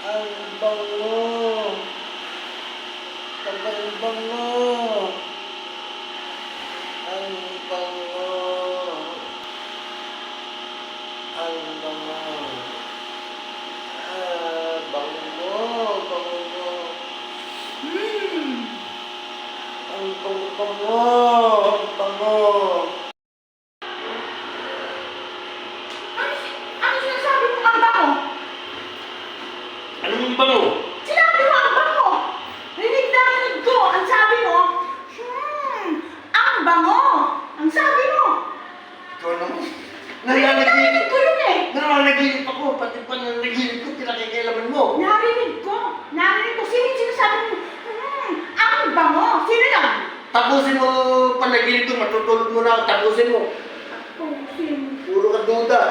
Ang bango. Ang bango. Ang bango. Ang bango. Bango. Bango. Ang bango. Ang bango. Ano sinasabi mo ang bango? Anong bango? Sinabi mo ang bango! Rinig na rinig ko! Ang sabi mo, ang bango! Ang sabi mo! Ikaw naman. Rinig na rinig ko yun eh! Nananaginip ako. Pati pa nananaginip ko, pinakikailaman mo. Narinig ko! Narinig ko! Sino yung sinasabi mo, ang bango! Sino yan? Tapusin mo panaginip ko, matutulog mo na ako. Tapusin mo. Sino? Puro ka duda.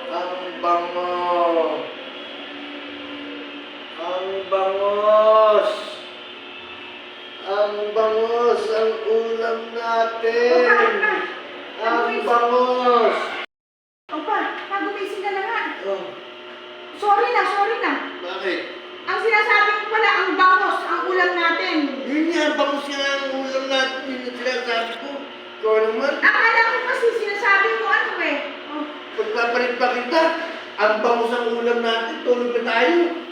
Ang bango. Ang bangos. Ang bangos. Ang ulam natin. Ang bangos. Opa, nagumising ka na nga. Oh, Sorry na. bakit? Ang sinasabi mo pala, ang bangos, ang ulam natin. Yun nga, bangos nga ang ulam natin. Yun ang sinasabi ko. Ikaw naman. Akala ko kasi sinasabi mo ano eh. Oh. Pagpapalit pa kita, ang bangos ang ulam natin. Tulog na tayo.